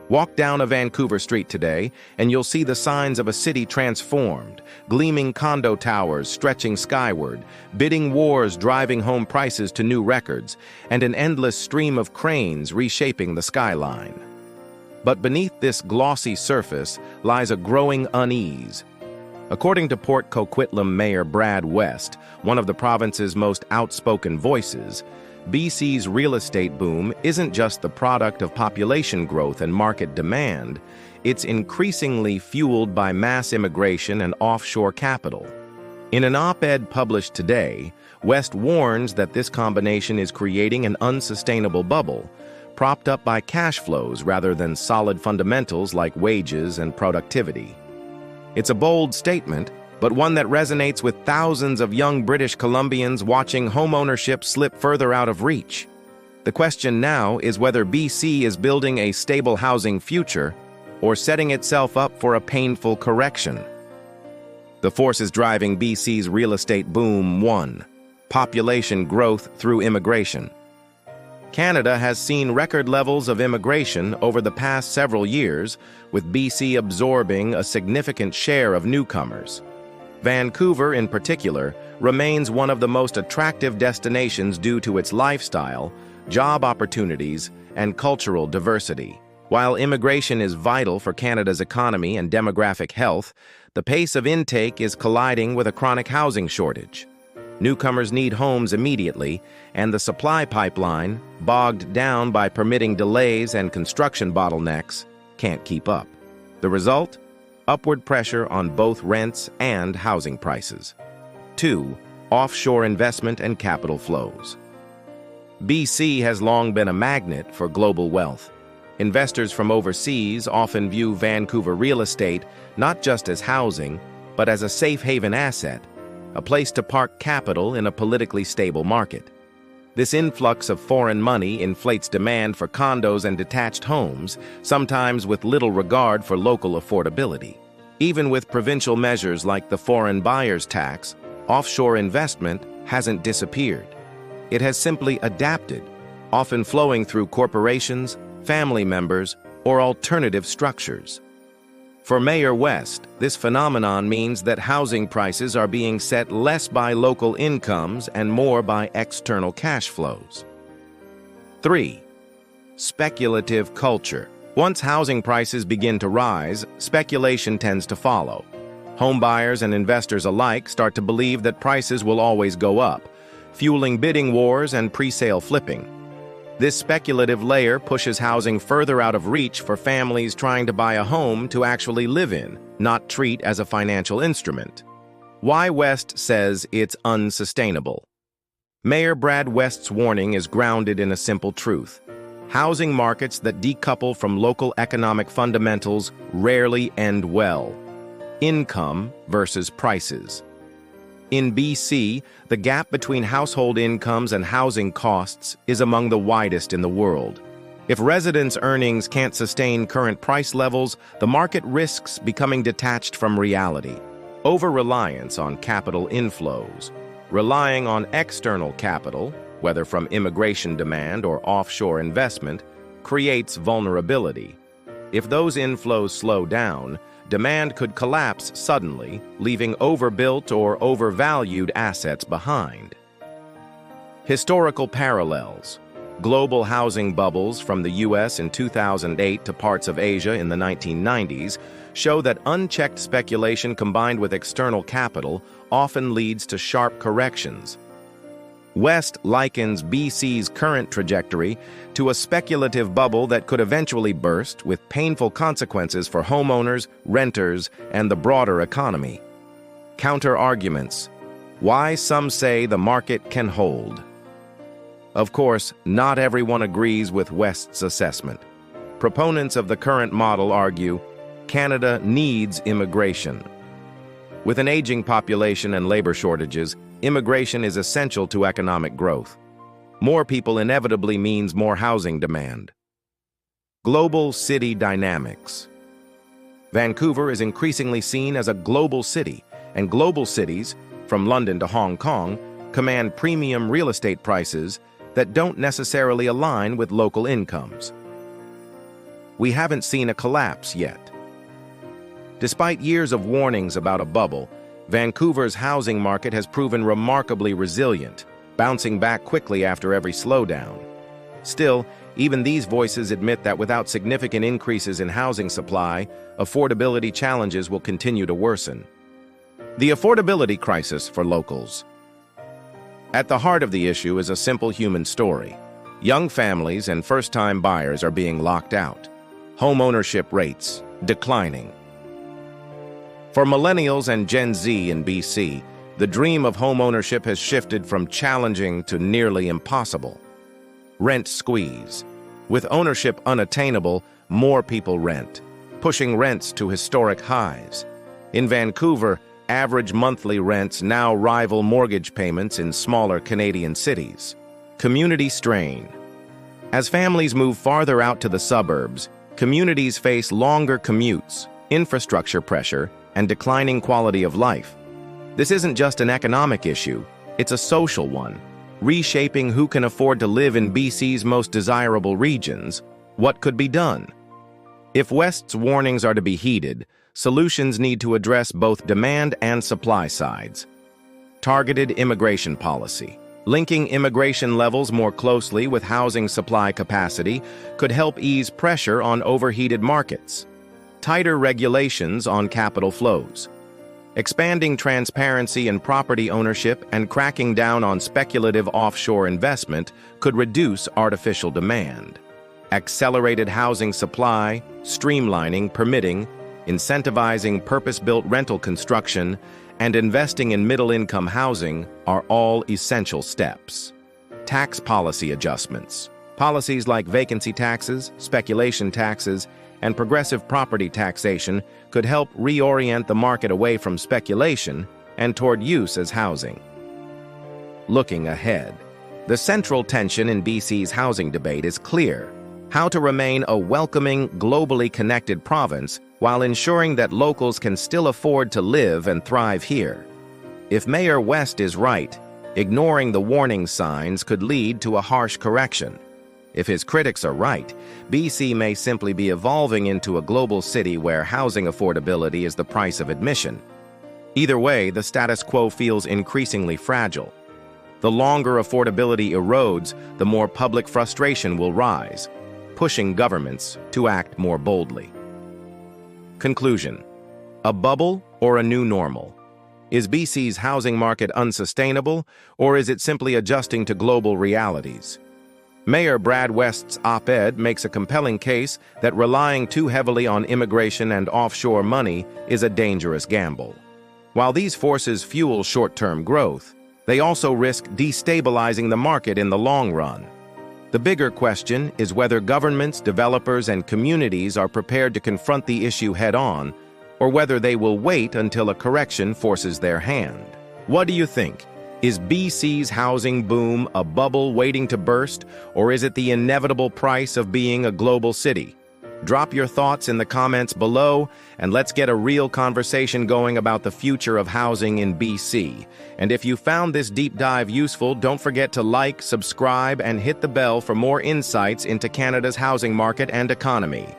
Walk down a Vancouver street today, and you'll see the signs of a city transformed, gleaming condo towers stretching skyward, bidding wars driving home prices to new records, and an endless stream of cranes reshaping the skyline. But beneath this glossy surface lies a growing unease. According to Port Coquitlam Mayor Brad West, one of the province's most outspoken voices, BC's real estate boom isn't just the product of population growth and market demand, it's increasingly fueled by mass immigration and offshore capital. In an op-ed published today, West warns that this combination is creating an unsustainable bubble, propped up by cash flows rather than solid fundamentals like wages and productivity. It's a bold statement, but one that resonates with thousands of young British Columbians watching homeownership slip further out of reach. The question now is whether BC is building a stable housing future or setting itself up for a painful correction. The forces driving BC's real estate boom: 1. Population growth through immigration. Canada has seen record levels of immigration over the past several years, with BC absorbing a significant share of newcomers. Vancouver, in particular, remains one of the most attractive destinations due to its lifestyle, job opportunities, and cultural diversity. While immigration is vital for Canada's economy and demographic health, the pace of intake is colliding with a chronic housing shortage. Newcomers need homes immediately, and the supply pipeline, bogged down by permitting delays and construction bottlenecks, can't keep up. The result? Upward pressure on both rents and housing prices. 2. Offshore investment and capital flows. BC has long been a magnet for global wealth. Investors from overseas often view Vancouver real estate not just as housing, but as a safe haven asset, a place to park capital in a politically stable market. This influx of foreign money inflates demand for condos and detached homes, sometimes with little regard for local affordability. Even with provincial measures like the foreign buyers tax, offshore investment hasn't disappeared. It has simply adapted, often flowing through corporations, family members, or alternative structures. For Mayor West, this phenomenon means that housing prices are being set less by local incomes and more by external cash flows. 3. Speculative culture. Once housing prices begin to rise, speculation tends to follow. Home buyers and investors alike start to believe that prices will always go up, fueling bidding wars and pre-sale flipping. This speculative layer pushes housing further out of reach for families trying to buy a home to actually live in, not treat as a financial instrument. Why West says it's unsustainable. Mayor Brad West's warning is grounded in a simple truth. Housing markets that decouple from local economic fundamentals rarely end well. Income versus prices. In BC, the gap between household incomes and housing costs is among the widest in the world. If residents' earnings can't sustain current price levels, the market risks becoming detached from reality. Over-reliance on capital inflows, relying on external capital, whether from immigration demand or offshore investment, creates vulnerability. If those inflows slow down, demand could collapse suddenly, leaving overbuilt or overvalued assets behind. Historical parallels. Global housing bubbles from the U.S. in 2008 to parts of Asia in the 1990s show that unchecked speculation combined with external capital often leads to sharp corrections. West likens BC's current trajectory to a speculative bubble that could eventually burst, with painful consequences for homeowners, renters, and the broader economy. Counter-arguments. Why some say the market can hold. Of course, not everyone agrees with West's assessment. Proponents of the current model argue Canada needs immigration. With an aging population and labor shortages, immigration is essential to economic growth. More people inevitably means more housing demand. Global city dynamics. Vancouver is increasingly seen as a global city, and global cities, from London to Hong Kong, command premium real estate prices that don't necessarily align with local incomes. we haven't seen a collapse yet. Despite years of warnings about a bubble, Vancouver's housing market has proven remarkably resilient, bouncing back quickly after every slowdown. Still, even these voices admit that without significant increases in housing supply, affordability challenges will continue to worsen. The affordability crisis for locals. At the heart of the issue is a simple human story. Young families and first-time buyers are being locked out. Home ownership rates declining. For millennials and Gen Z in BC, the dream of home ownership has shifted from challenging to nearly impossible. Rent squeeze. With ownership unattainable, more people rent, pushing rents to historic highs. In Vancouver, average monthly rents now rival mortgage payments in smaller Canadian cities. Community strain. As families move farther out to the suburbs, communities face longer commutes, infrastructure pressure, and declining quality of life. This isn't just an economic issue, it's a social one. Reshaping who can afford to live in BC's most desirable regions. What could be done? If West's warnings are to be heeded, solutions need to address both demand and supply sides. Targeted immigration policy. Linking immigration levels more closely with housing supply capacity could help ease pressure on overheated markets. Tighter regulations on capital flows. Expanding transparency in property ownership and cracking down on speculative offshore investment could reduce artificial demand. Accelerated housing supply, streamlining permitting, incentivizing purpose-built rental construction, and investing in middle-income housing are all essential steps. Tax policy adjustments. Policies like vacancy taxes, speculation taxes, and progressive property taxation could help reorient the market away from speculation and toward use as housing. Looking ahead. The central tension in BC's housing debate is clear: how to remain a welcoming, globally connected province while ensuring that locals can still afford to live and thrive here. If Mayor West is right, ignoring the warning signs could lead to a harsh correction. If his critics are right, BC may simply be evolving into a global city where housing affordability is the price of admission. Either way, the status quo feels increasingly fragile. The longer affordability erodes, the more public frustration will rise, pushing governments to act more boldly. Conclusion. A bubble or a new normal? Is BC's housing market unsustainable, or is it simply adjusting to global realities? Mayor Brad West's op-ed makes a compelling case that relying too heavily on immigration and offshore money is a dangerous gamble. While these forces fuel short-term growth, they also risk destabilizing the market in the long run. The bigger question is whether governments, developers, and communities are prepared to confront the issue head-on, or whether they will wait until a correction forces their hand. What do you think? Is BC's housing boom a bubble waiting to burst, or is it the inevitable price of being a global city? Drop your thoughts in the comments below, and let's get a real conversation going about the future of housing in BC. And if you found this deep dive useful, don't forget to like, subscribe, and hit the bell for more insights into Canada's housing market and economy.